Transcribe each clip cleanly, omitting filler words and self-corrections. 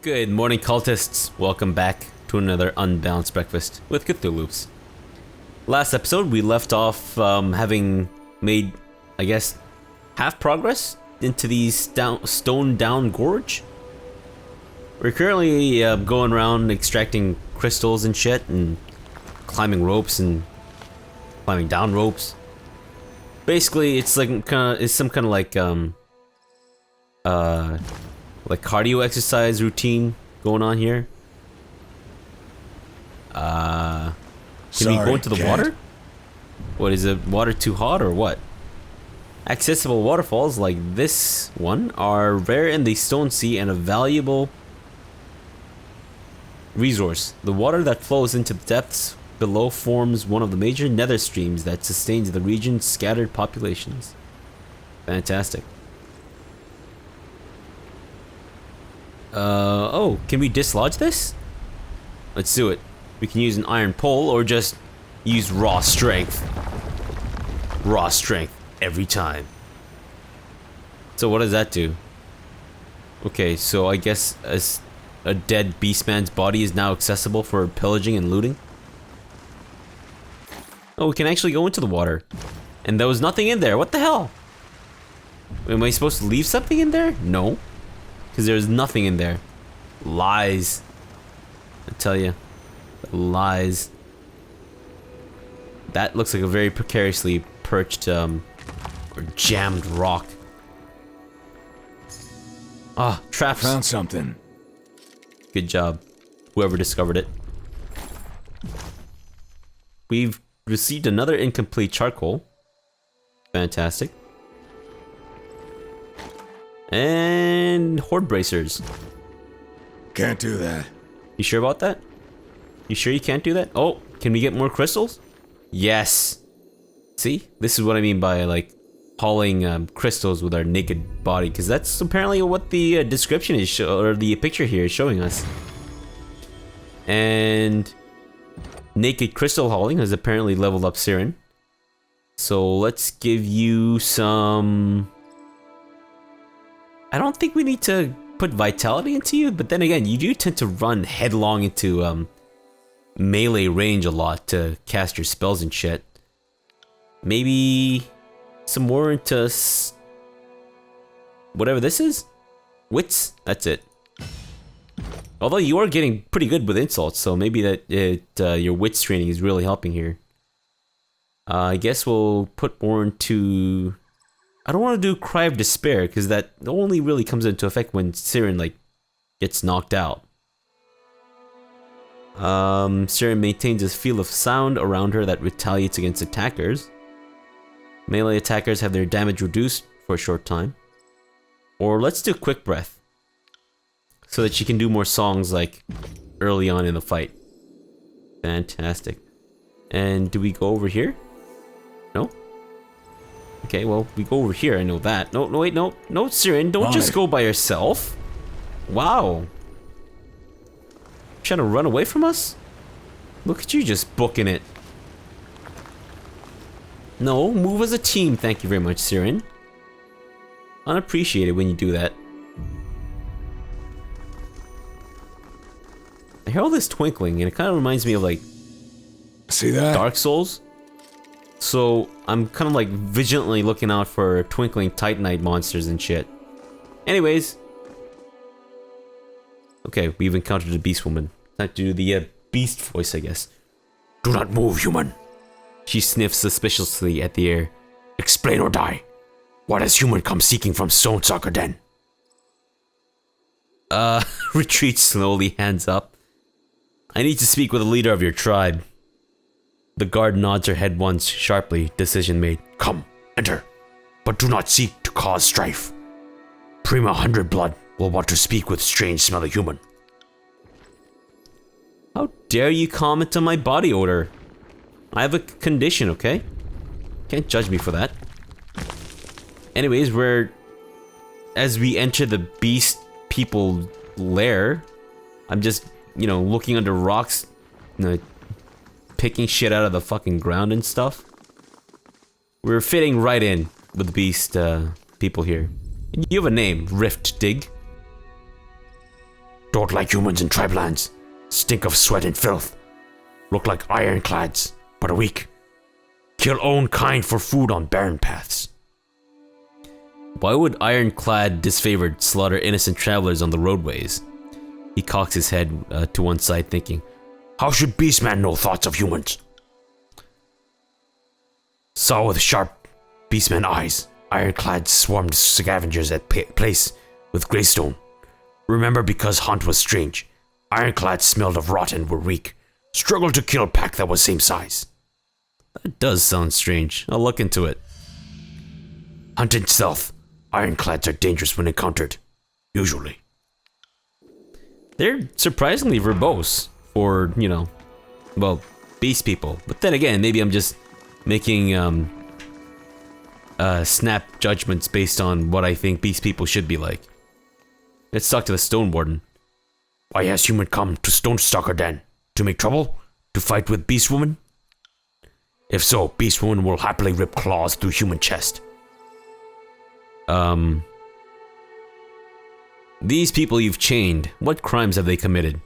Good morning, cultists. Welcome back to another Unbalanced Breakfast with Cthulhu's. Last episode, we left off having made, I guess, half progress into the stone down gorge. We're currently going around extracting crystals and shit, and climbing ropes and climbing down ropes. Basically, it's like some kind of like cardio exercise routine going on here. Can we go into the water? What is it? Water too hot or what? Accessible waterfalls like this one are rare in the Stone Sea and a valuable resource. The water that flows into the depths below forms one of the major nether streams that sustains the region's scattered populations. Fantastic. Oh, can we dislodge this? Let's do it. We can use an iron pole or just use raw strength. Raw strength every time. So what does that do? Okay, so I guess as a dead beastman's body is now accessible for pillaging and looting. Oh, we can actually go into the water. And there was nothing in there. What the hell? Am I supposed to leave something in there? No. Because there's nothing in there. Lies. I tell you. Lies. That looks like a very precariously perched or jammed rock. Ah, traps. Found something. Good job, whoever discovered it. We've received another incomplete charcoal. Fantastic. And horde bracers. Can't do that. You sure about that? You sure you can't do that? Oh, can we get more crystals? Yes. See? This is what I mean by like hauling crystals with our naked body, because that's apparently what the description is or the picture here is showing us. And naked crystal hauling has apparently leveled up Siren. So let's give you some. I don't think we need to put vitality into you, but then again, you do tend to run headlong into melee range a lot to cast your spells and shit. Maybe some more into whatever this is? Wits? That's it. Although you are getting pretty good with insults, so maybe that your wits training is really helping here. I guess we'll put more into. I don't want to do Cry of Despair, because that only really comes into effect when Siren, like, gets knocked out. Siren maintains a field of sound around her that retaliates against attackers. Melee attackers have their damage reduced for a short time. Or let's do Quick Breath, so that she can do more songs, like, early on in the fight. Fantastic. And do we go over here? No? Okay, well, we go over here, I know that. No, wait, no, Siren, don't just go by yourself. Wow. Trying to run away from us? Look at you just booking it. No, move as a team, thank you very much, Siren. Unappreciated when you do that. I hear all this twinkling, and it kind of reminds me of, like, see that? Dark Souls. So I'm kind of like vigilantly looking out for twinkling titanite monsters and shit. Anyways. Okay, we've encountered a beast woman. Time to do the beast voice, I guess. Do not move, human. She sniffs suspiciously at the air. Explain or die. What has human come seeking from Stonesucker Den? Retreats slowly, hands up. I need to speak with the leader of your tribe. The guard nods her head once, sharply, decision made. Come, enter, but do not seek to cause strife. Prima 100 Blood will want to speak with strange smelling human. How dare you comment on my body odor? I have a condition, okay? Can't judge me for that. Anyways, as we enter the beast people lair, I'm just, you know, looking under rocks, you know, picking shit out of the fucking ground and stuff. We're fitting right in with the beast people here. You have a name, Rift Dig. Don't like humans in tribe lands. Stink of sweat and filth. Look like ironclads, but are weak. Kill own kind for food on barren paths. Why would ironclad disfavored slaughter innocent travelers on the roadways? He cocks his head to one side, thinking, how should Beastman know thoughts of humans? Saw with sharp Beastman eyes, ironclad swarmed scavengers at place with Greystone. Remember, because hunt was strange, ironclad smelled of rot and were weak. Struggled to kill pack that was same size. That does sound strange. I'll look into it. Hunt in stealth. Ironclads are dangerous when encountered. Usually. They're surprisingly verbose for, you know, well, beast people. But then again, maybe I'm just making snap judgments based on what I think beast people should be like. Let's talk to the Stone Warden. Why has human come to Stone Stalker Den? To make trouble? To fight with Beast Woman? If so, Beast Woman will happily rip claws through human chest. These people you've chained, what crimes have they committed?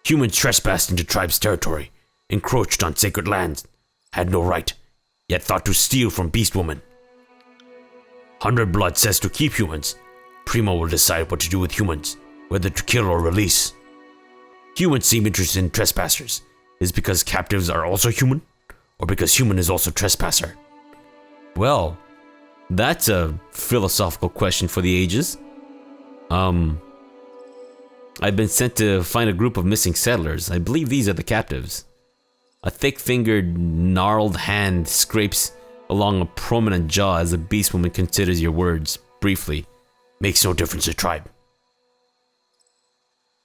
Humans trespassed into tribe's territory, encroached on sacred lands, had no right, yet thought to steal from Beast Woman. 100 Blood says to keep humans. Primo will decide what to do with humans, whether to kill or release. Humans seem interested in trespassers. Is it because captives are also human? Or because human is also trespasser? Well, that's a philosophical question for the ages. I've been sent to find a group of missing settlers. I believe these are the captives. A thick-fingered, gnarled hand scrapes along a prominent jaw as the beast woman considers your words, briefly. Makes no difference to tribe.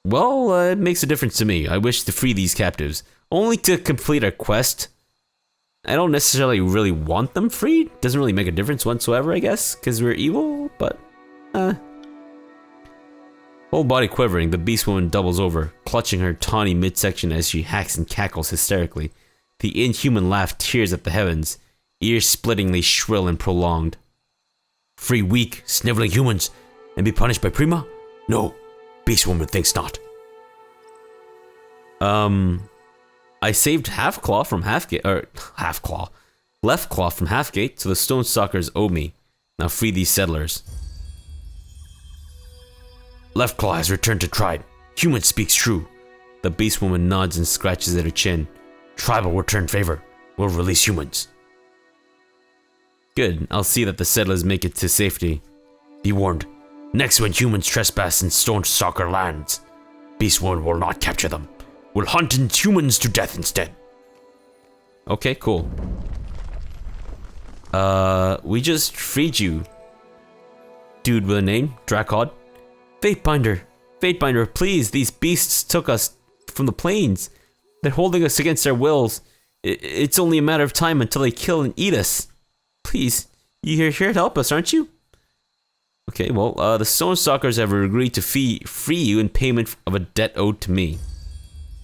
Well, it makes a difference to me. I wish to free these captives, only to complete our quest. I don't necessarily really want them freed. Doesn't really make a difference whatsoever, I guess, because we're evil, but, Whole body quivering, the beast woman doubles over, clutching her tawny midsection as she hacks and cackles hysterically. The inhuman laugh tears at the heavens, ear-splittingly shrill and prolonged. Free weak, sniveling humans, and be punished by Prima? No, Beast Woman thinks not. I saved Left Claw from Halfgate, so the Stone Stalkers owe me. Now free these settlers. Left Claw has returned to tribe. Human speaks true. The beast woman nods and scratches at her chin. Tribe will return favor. We'll release humans. Good, I'll see that the settlers make it to safety. Be warned, next when humans trespass in Stone Stalker lands, Beast Woman will not capture them. We'll hunt humans to death instead. Okay, cool. We just freed you. Dude with a name, Drakod. Fatebinder, please, these beasts took us from the plains. They're holding us against our wills. It's only a matter of time until they kill and eat us. Please, you're here to help us, aren't you? Okay, well, the Stone Stalkers have agreed to free you in payment of a debt owed to me.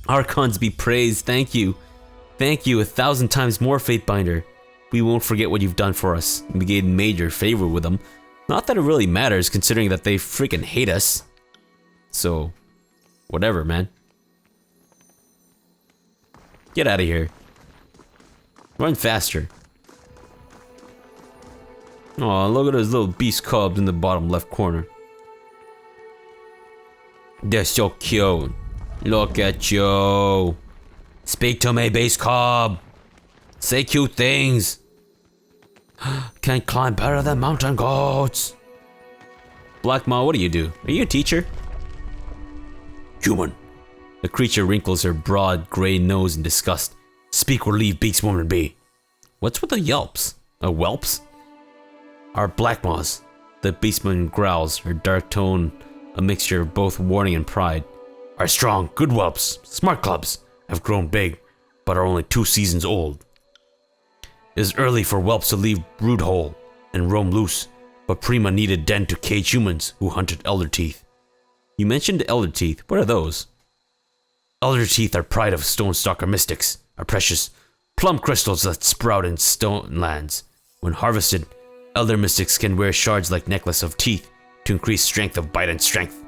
Archons be praised, thank you. Thank you 1,000 times more, Fatebinder. We won't forget what you've done for us. We gained major favor with them. Not that it really matters, considering that they freaking hate us. So, whatever, man. Get out of here. Run faster. Oh, look at those little beast cubs in the bottom left corner. They're so cute. Look at you. Speak to me, beast cub. Say cute things. Can't climb better than mountain goats. Black Ma, what do you do? Are you a teacher? Human. The creature wrinkles her broad gray nose in disgust. Speak or leave Beast Woman be. What's with the yelps? Whelps? Our Black Maws. The beastman growls, her dark tone a mixture of both warning and pride. Are strong, good whelps, smart clubs, have grown big, but are only 2 seasons old. It is early for whelps to leave brood hole and roam loose, but Prima needed den to cage humans who hunted elder teeth. You mentioned elder teeth. What are those? Elder teeth are pride of Stone Stalker mystics, are precious plum crystals that sprout in stone lands. When harvested, elder mystics can wear shards like necklace of teeth to increase strength of bite and strength.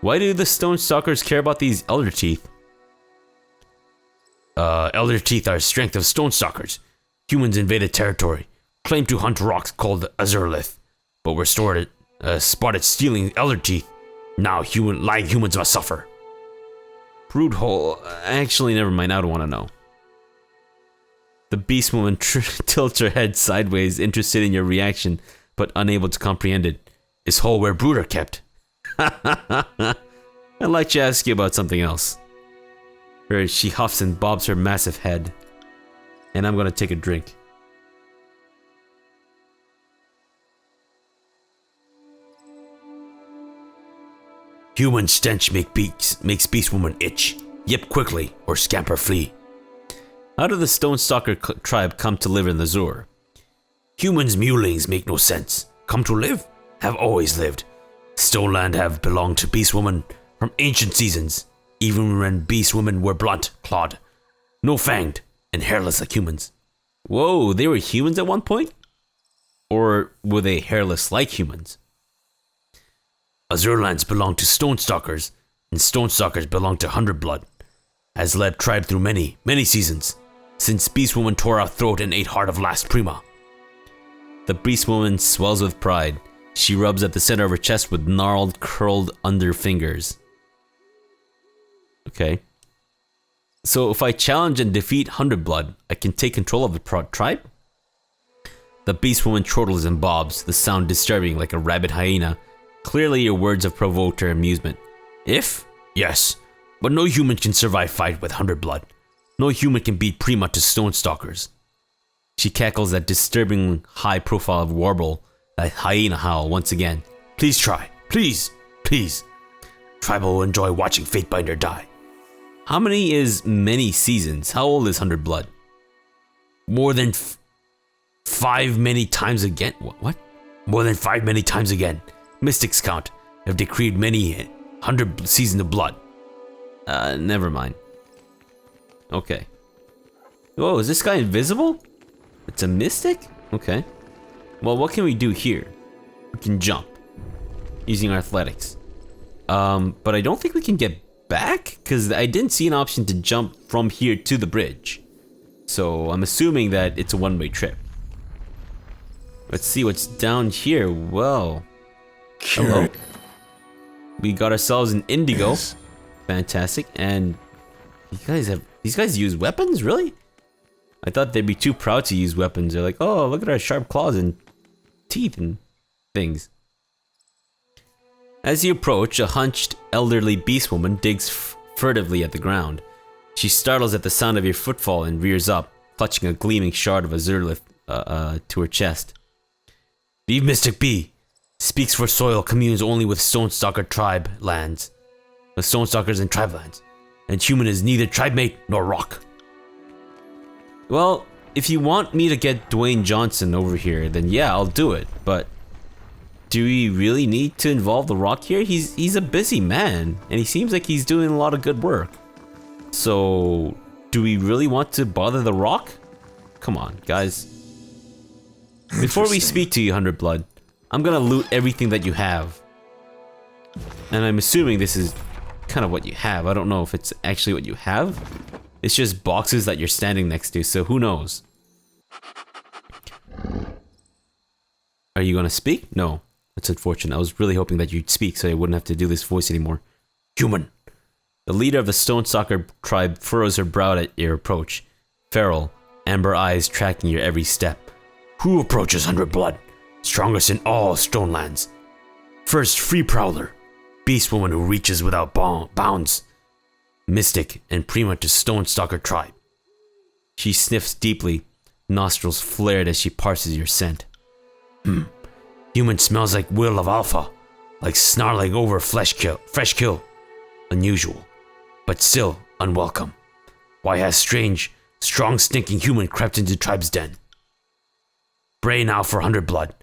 Why do the Stone Stalkers care about these Elder Teeth? Elder Teeth are strength of Stone Stalkers. Humans invaded territory, claimed to hunt rocks called Azurlith, but were spotted stealing Elder Teeth. Now lying humans must suffer. Brood hole. Actually, never mind. I don't want to know. The Beast Woman tilts her head sideways, interested in your reaction, but unable to comprehend it. Is hole where brood are kept? I'd like to ask you about something else. She huffs and bobs her massive head. And I'm gonna take a drink. Human stench makes Beast Woman itch. Yip quickly, or scamper flee. How did the Stone Stalker tribe come to live in the Zur? Humans mulings make no sense. Come to live? Have always lived. Stoneland have belonged to Beast Woman from ancient seasons, even when Beast Women were blunt, clawed, no-fanged, and hairless like humans. Whoa, they were humans at one point? Or were they hairless like humans? Azurlands belong to Stone Stalkers, and Stone Stalkers belong to Hundred Blood. Has led tribe through many, many seasons, since Beast Woman tore our throat and ate heart of last Prima. The Beast Woman swells with pride. She rubs at the center of her chest with gnarled, curled under fingers. Okay. So if I challenge and defeat Hundred Blood, I can take control of the tribe? The Beast Woman chortles and bobs, the sound disturbing like a rabid hyena. Clearly your words have provoked her amusement. If? Yes. But no human can survive fight with Hundred Blood. No human can beat Prima to Stone Stalkers. She cackles that disturbing high profile of warble, that hyena howl once again. Please try. Please. Please. Tribal will enjoy watching Fatebinder die. How many is many seasons? How old is Hundred Blood? More than 5 many times again. What? More than 5 many times again. Mystics count have decreed many 100 seasons of blood. Never mind. Okay. Whoa, is this guy invisible? It's a mystic? Okay. Well, what can we do here? We can jump. Using our athletics. But I don't think we can get back? Because I didn't see an option to jump from here to the bridge. So I'm assuming that it's a one-way trip. Let's see what's down here. Whoa. Hello. We got ourselves an indigo. Yes. Fantastic. And these guys use weapons? Really? I thought they'd be too proud to use weapons. They're like, oh, look at our sharp claws and teeth and things. As you approach, a hunched elderly beast woman digs furtively at the ground. She startles at the sound of your footfall and rears up, clutching a gleaming shard of azurlith to her chest. Leave Mystic be. Speaks for soil, communes only with Stone Stalker tribe lands. The Stone Stalkers and tribe lands. And human is neither tribe mate nor rock. Well, if you want me to get Dwayne Johnson over here, then yeah, I'll do it. But do we really need to involve the rock here? He's a busy man, and he seems like he's doing a lot of good work. So, do we really want to bother the rock? Come on, guys. Before we speak to you, Hundred Blood, I'm gonna loot everything that you have. And I'm assuming this is kind of what you have. I don't know if it's actually what you have. It's just boxes that you're standing next to, so who knows? Are you gonna speak? No. That's unfortunate. I was really hoping that you'd speak so I wouldn't have to do this voice anymore. Human. The leader of the Stone Stalker tribe furrows her brow at your approach. Feral, amber eyes tracking your every step. Who approaches Hundred Blood? Strongest in all Stonelands. First, Free Prowler. Beast woman who reaches without bounds. Mystic and Prima to Stone Stalker tribe. She sniffs deeply, nostrils flared as she parses your scent. Human smells like will of alpha, like snarling over fresh kill. Unusual, but still unwelcome. Why has strange, strong stinking human crept into tribe's den? Bray now for Hundred Blood.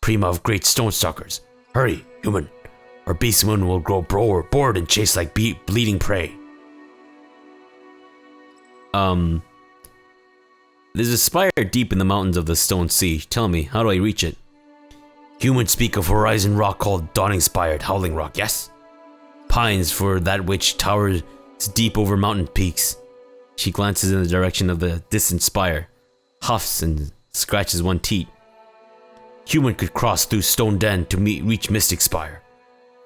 Prima of great Stone Stalkers. Hurry, human, or beast woman will grow bored and chase like bleeding prey. There's a spire deep in the mountains of the Stone Sea. Tell me, how do I reach it? Humans speak of horizon rock called Dawning Spired Howling Rock, yes? pines for that which towers deep over mountain peaks. She glances in the direction of the distant spire, huffs and scratches one teat. Human could cross through Stone Den to reach Mystic Spire.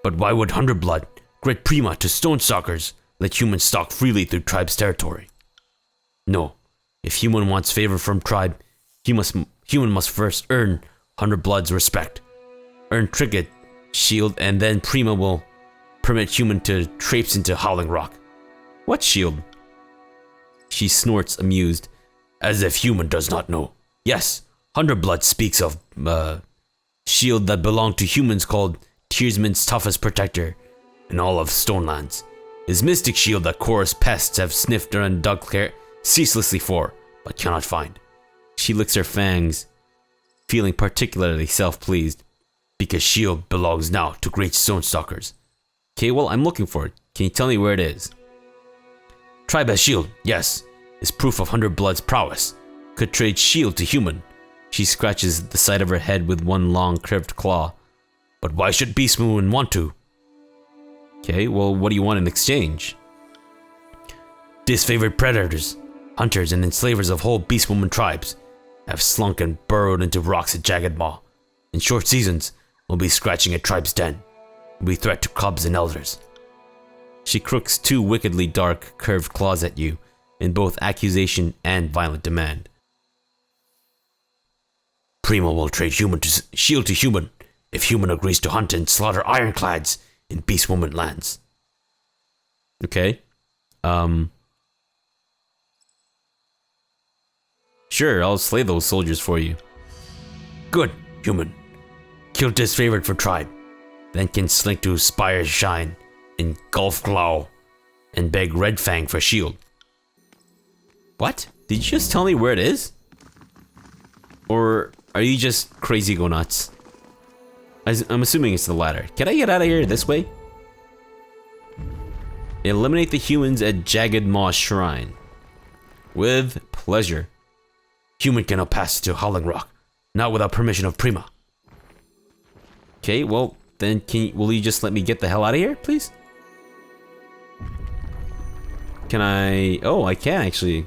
But why would Hundredblood grant Prima to Stone Stalkers let humans stalk freely through tribe's territory? No, if human wants favor from tribe, human must first earn Hundredblood's respect. Earn Trinket, shield, and then Prima will permit human to traipse into Howling Rock. What shield? She snorts, amused, as if human does not know. Yes, Hundredblood speaks of shield that belonged to humans called Tearsman's toughest protector in all of Stonelands. His mystic shield that Chorus pests have sniffed and dug ceaselessly for, but cannot find. She licks her fangs, feeling particularly self-pleased. Because shield belongs now to great Stone Stalkers. Okay, well, I'm looking for it. Can you tell me where it is? Tribe has shield, yes, is proof of Hundredblood's prowess. Could trade shield to human. She scratches the side of her head with one long curved claw. But why should Beast Woman want to? Okay, well, what do you want in exchange? Disfavored predators, hunters, and enslavers of whole Beast Woman tribes have slunk and burrowed into rocks at Jagged Maw. In short seasons, we'll be scratching at tribe's den. We'll be threat to cubs and elders. She crooks two wickedly dark, curved claws at you, in both accusation and violent demand. Prima will trade human to shield to human if human agrees to hunt and slaughter ironclads in Beast Woman lands. Okay. Sure, I'll slay those soldiers for you. Good, human. Kill disfavored for tribe, then can slink to Spire Shine in Gulf Glow and beg Red Fang for shield. What? Did you just tell me where it is? Or are you just crazy go nuts? I'm assuming it's the latter. Can I get out of here this way? Eliminate the humans at Jagged Maw Shrine. With pleasure. Human cannot pass to Howling Rock, not without permission of Prima. Okay, well, then will you just let me get the hell out of here, please? Can I... Oh, I can actually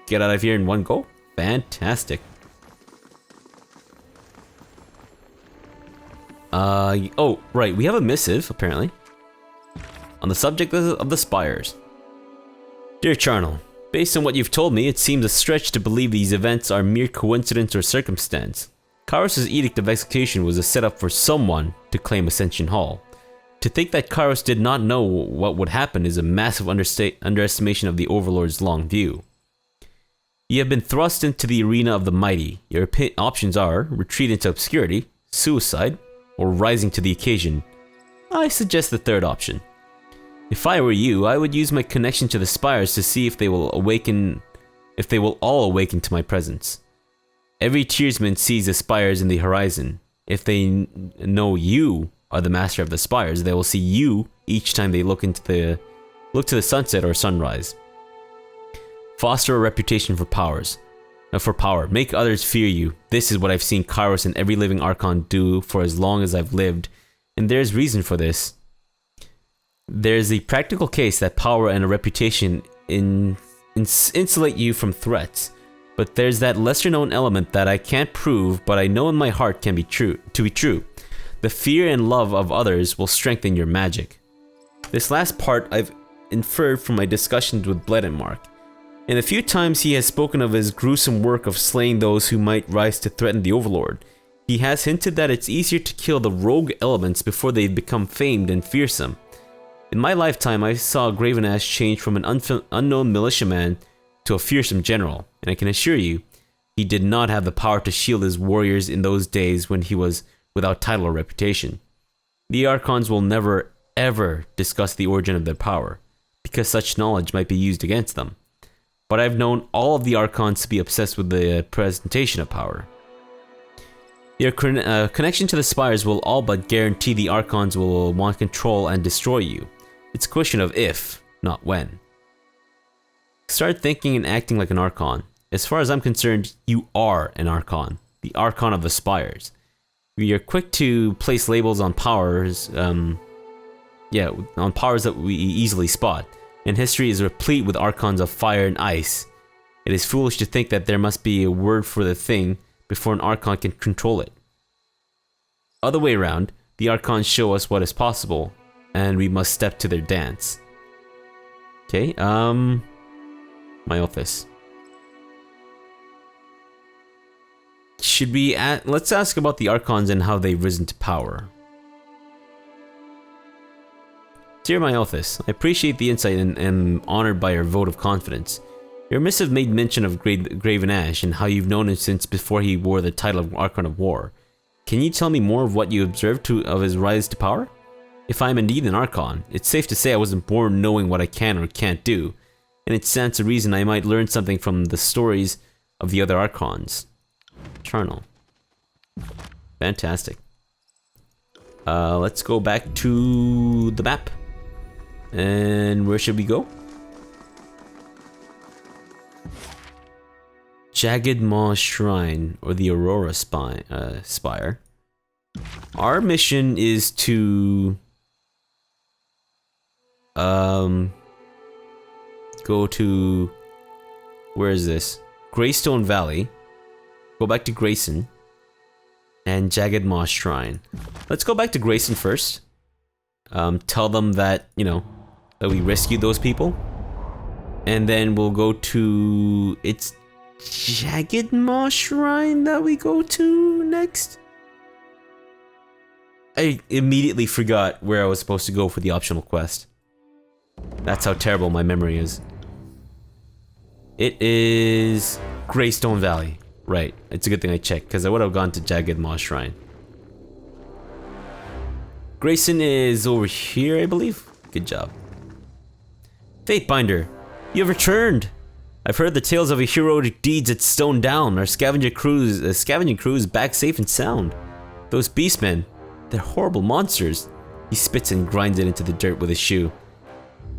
get out of here in one go? Fantastic. Oh, right, we have a missive, apparently. On the subject of the spires. Dear Charnel, based on what you've told me, it seems a stretch to believe these events are mere coincidence or circumstance. Kyros' Edict of Execution was a setup for someone to claim Ascension Hall. To think that Kyros did not know what would happen is a massive underestimation of the Overlord's long view. You have been thrust into the arena of the mighty. Your options are retreat into obscurity, suicide, or rising to the occasion. I suggest the third option. If I were you, I would use my connection to the spires to see if they will all awaken to my presence. Every Tearsman sees the spires in the horizon. If they know you are the master of the spires, they will see you each time they look to the sunset or sunrise. Foster a reputation for power. Make others fear you. This is what I've seen Kyros and every living Archon do for as long as I've lived, and there's reason for this. There's a practical case that power and a reputation insulate you from threats, but there's that lesser known element that I can't prove, but I know in my heart can be true. The fear and love of others will strengthen your magic. This last part I've inferred from my discussions with Bledenmark. In the few times he has spoken of his gruesome work of slaying those who might rise to threaten the Overlord, he has hinted that it's easier to kill the rogue elements before they become famed and fearsome. In my lifetime, I saw Graven Ash change from an unknown militiaman to a fearsome general, and I can assure you, he did not have the power to shield his warriors in those days when he was without title or reputation. The Archons will never, ever discuss the origin of their power, because such knowledge might be used against them. But I've known all of the Archons to be obsessed with the presentation of power. Your connection to the spires will all but guarantee the Archons will want control and destroy you. It's a question of if, not when. Start thinking and acting like an Archon. As far as I'm concerned, you are an Archon. The Archon of the Spires. We are quick to place labels on powers, Yeah, on powers that we easily spot. And history is replete with archons of fire and ice. It is foolish to think that there must be a word for the thing before an archon can control it. Other way around, the archons show us what is possible, and we must step to their dance. Okay, my office. Should we let's ask about the archons and how they've risen to power. Dear Myelthus, I appreciate the insight and am honored by your vote of confidence. Your missive made mention of Graven Ash and how you've known him since before he wore the title of Archon of War. Can you tell me more of what you observed of his rise to power? If I am indeed an Archon, it's safe to say I wasn't born knowing what I can or can't do, and it stands to reason I might learn something from the stories of the other Archons. Charnel. Fantastic. Let's go back to the map. And where should we go? Jagged Maw Shrine, or the Aurora Spire. Our mission is to go to, where is this? Greystone Valley. Go back to Grayson and Jagged Maw Shrine. Let's go back to Grayson first. Tell them that, you know, that we rescued those people. And then we'll go to, it's Jagged Maw Shrine that we go to next. I immediately forgot where I was supposed to go for the optional quest. That's how terrible my memory is. It is Greystone Valley. Right, it's a good thing I checked, because I would have gone to Jagged Maw Shrine. Grayson is over here, I believe. Good job. Fatebinder, you have returned! I've heard the tales of your heroic deeds at Stone Down. Our scavenging crew is back safe and sound. Those beastmen, they're horrible monsters. He spits and grinds it into the dirt with his shoe.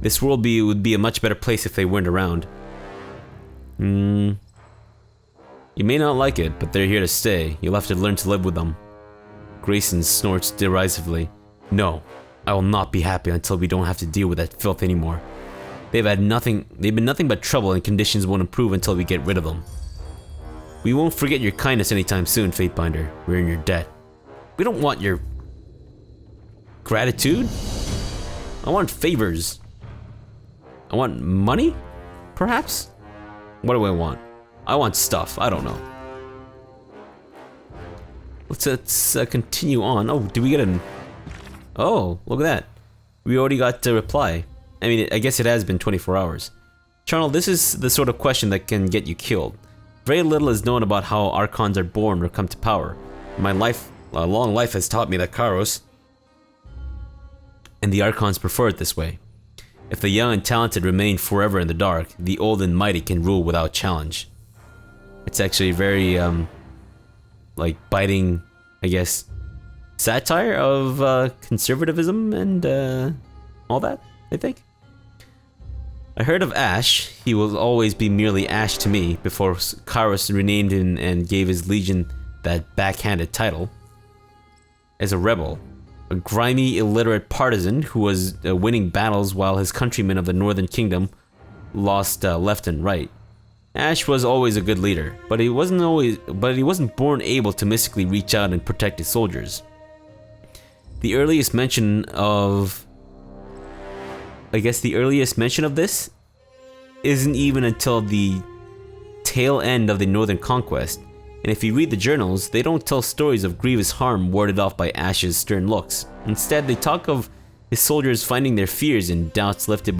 This world would be a much better place if they weren't around. You may not like it, but they're here to stay. You'll have to learn to live with them. Grayson snorts derisively. No, I will not be happy until we don't have to deal with that filth anymore. They've been nothing but trouble, and conditions won't improve until we get rid of them. We won't forget your kindness anytime soon, Fatebinder. We're in your debt. We don't want your gratitude. I want favors. I want money? Perhaps? What do I want? I want stuff. I don't know. Let's continue on. Oh, did we get an... Oh, look at that. We already got a reply. I mean, I guess it has been 24 hours. Charnel, this is the sort of question that can get you killed. Very little is known about how Archons are born or come to power. My long life has taught me that Kyros and the Archons prefer it this way. If the young and talented remain forever in the dark, the old and mighty can rule without challenge. It's actually very, like, biting, I guess, satire of conservatism and all that, I think. I heard of Ash. He will always be merely Ash to me before Kyros renamed him and gave his legion that backhanded title. As a rebel, a grimy, illiterate partisan who was winning battles while his countrymen of the Northern Kingdom lost left and right. Ash was always a good leader, but he wasn't born able to mystically reach out and protect his soldiers. The earliest mention of this isn't even until the tail end of the Northern Conquest, and if you read the journals, they don't tell stories of grievous harm warded off by Ash's stern looks. Instead, they talk of his soldiers finding their fears and doubts lifted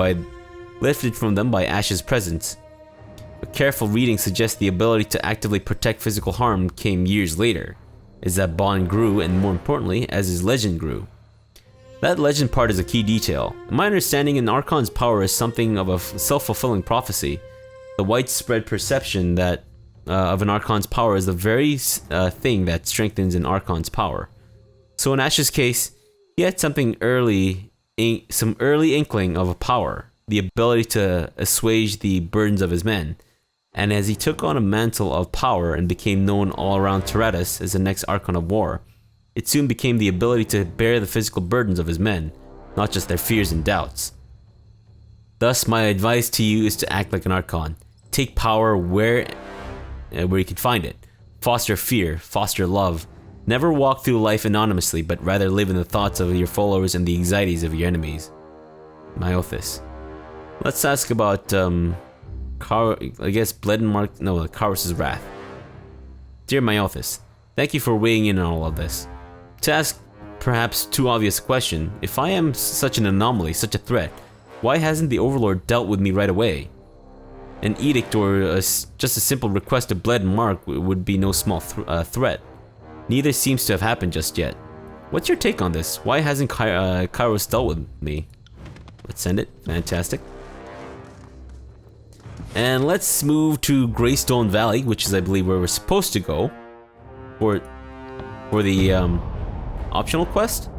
from them by Ash's presence. A careful reading suggests the ability to actively protect physical harm came years later, as that bond grew, and more importantly, as his legend grew. That legend part is a key detail. In my understanding, an Archon's power is something of a self-fulfilling prophecy. The widespread perception that of an Archon's power is the very thing that strengthens an Archon's power. So in Ash's case, he had some early inkling of a power, the ability to assuage the burdens of his men. And as he took on a mantle of power and became known all around Terratus as the next Archon of War, it soon became the ability to bear the physical burdens of his men, not just their fears and doubts. Thus, my advice to you is to act like an Archon. Take power where you can find it. Foster fear, foster love. Never walk through life anonymously, but rather live in the thoughts of your followers and the anxieties of your enemies. Myothis. Let's ask about, I guess, Kyros' wrath. Dear Myothis, thank you for weighing in on all of this. To ask perhaps too obvious a question, if I am such an anomaly, such a threat, why hasn't the Overlord dealt with me right away? An edict or just a simple request of Bled and Mark would be no small threat. Neither seems to have happened just yet. What's your take on this? Why hasn't Kyros dealt with me? Let's send it. Fantastic. And let's move to Greystone Valley, which is, I believe, where we're supposed to go for the optional quest.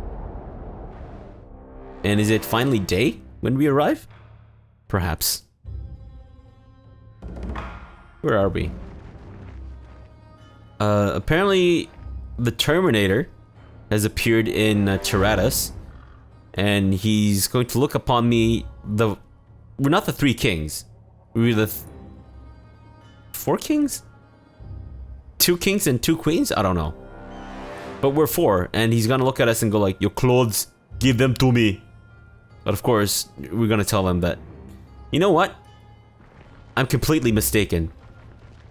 And is it finally day when we arrive? Perhaps. Where are we? Apparently, the Terminator has appeared in Terratus, and he's going to look upon me. We're not the three kings. We're the four kings? Two kings and two queens? I don't know. But we're four, and he's gonna look at us and go like, "Your clothes, give them to me." But of course, we're gonna tell them that, you know what? I'm completely mistaken.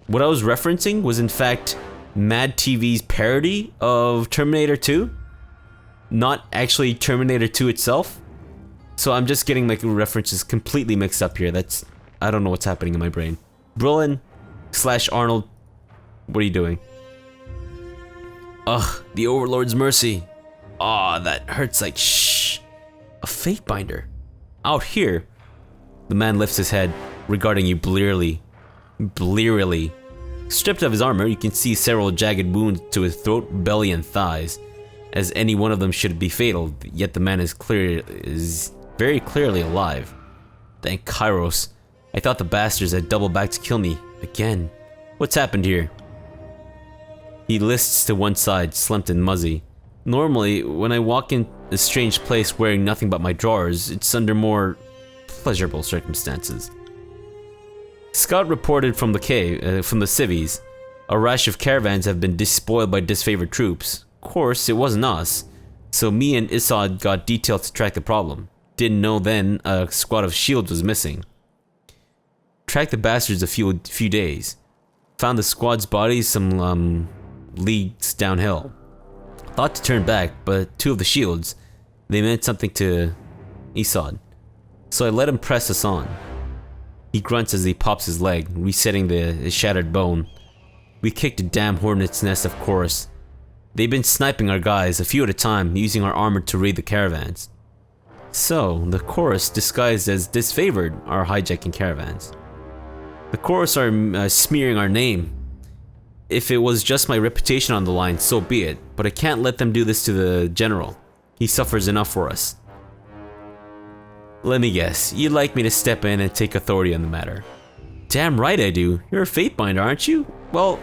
What I was referencing was in fact Mad TV's parody of Terminator 2, not actually Terminator 2 itself. So I'm just getting my references completely mixed up here. I don't know what's happening in my brain. Brillin / Arnold, what are you doing? Ugh, the Overlord's mercy. Aw, that hurts like shh. A Fatebinder. Out here. The man lifts his head, regarding you blearily. Blearily. Stripped of his armor, you can see several jagged wounds to his throat, belly, and thighs, as any one of them should be fatal, yet the man is very clearly alive. Thank Kyros. I thought the bastards had doubled back to kill me. Again. What's happened here? He lists to one side, slumped and muzzy. Normally, when I walk in a strange place wearing nothing but my drawers, it's under more pleasurable circumstances. Scout reported from the cave, from the civies. A rash of caravans have been despoiled by disfavored troops. Of course, it wasn't us. So me and Isad got detailed to track the problem. Didn't know then a squad of shields was missing. Tracked the bastards a few days. Found the squad's bodies some leagues downhill. Thought to turn back, but two of the shields, they meant something to Isad. So I let him press us on. He grunts as he pops his leg, resetting the shattered bone. We kicked a damn hornet's nest of Chorus. They've been sniping our guys, a few at a time, using our armor to raid the caravans. So, the Chorus, disguised as disfavored, are hijacking caravans. The Chorus are smearing our name. If it was just my reputation on the line, so be it, but I can't let them do this to the general. He suffers enough for us. Let me guess, you'd like me to step in and take authority on the matter. Damn right I do. You're a Fatebinder, aren't you? Well,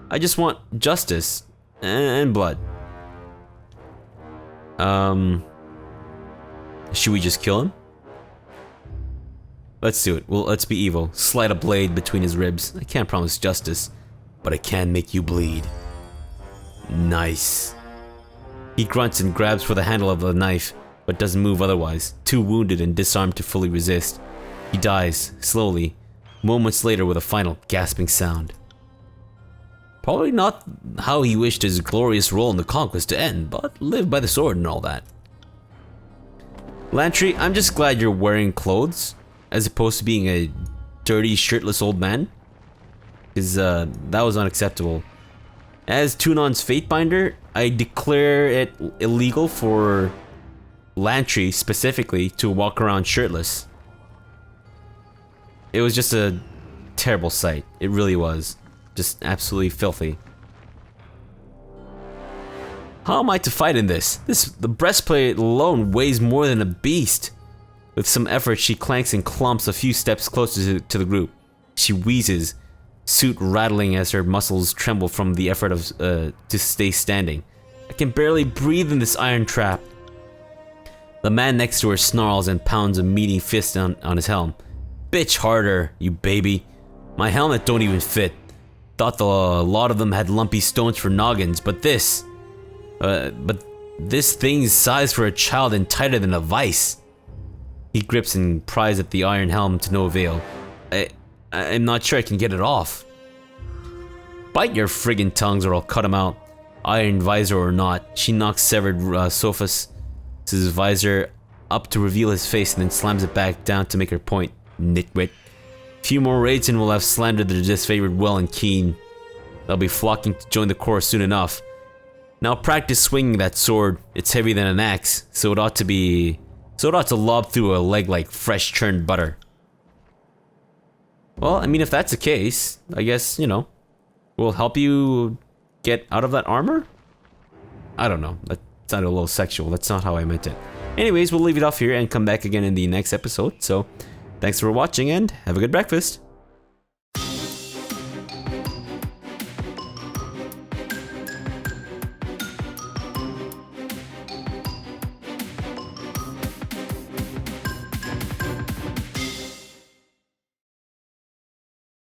I just want justice and blood. Should we just kill him? Let's do it. Well, let's be evil. Slide a blade between his ribs. I can't promise justice, but I can make you bleed. Nice. He grunts and grabs for the handle of the knife, but doesn't move otherwise, too wounded and disarmed to fully resist. He dies, slowly, moments later with a final gasping sound. Probably not how he wished his glorious role in the conquest to end, but live by the sword and all that. Lantry, I'm just glad you're wearing clothes, as opposed to being a dirty, shirtless old man. Because that was unacceptable. As Tunon's Fatebinder, I declare it illegal for Lantry, specifically, to walk around shirtless. It was just a terrible sight. It really was. Just absolutely filthy. How am I to fight in this? The breastplate alone weighs more than a beast. With some effort, she clanks and clumps a few steps closer to the group. She wheezes, suit rattling as her muscles tremble from the effort of to stay standing. I can barely breathe in this iron trap. The man next to her snarls and pounds a meaty fist on his helm. Bitch harder, you baby. My helmet don't even fit. Thought a lot of them had lumpy stones for noggins, but this thing's size for a child and tighter than a vice. He grips and pries at the iron helm to no avail. I'm not sure I can get it off. Bite your friggin' tongues or I'll cut him out. Iron visor or not, she knocks severed Sophus' visor up to reveal his face and then slams it back down to make her point. Nitwit. Few more raids and we'll have slandered their disfavored well and keen. They'll be flocking to join the chorus soon enough. Now practice swinging that sword. It's heavier than an axe, so it ought to lob through a leg like fresh churned butter. Well, I mean, if that's the case, I guess, you know, we'll help you get out of that armor? I don't know. That sounded a little sexual. That's not how I meant it. Anyways, we'll leave it off here and come back again in the next episode. So, thanks for watching and have a good breakfast.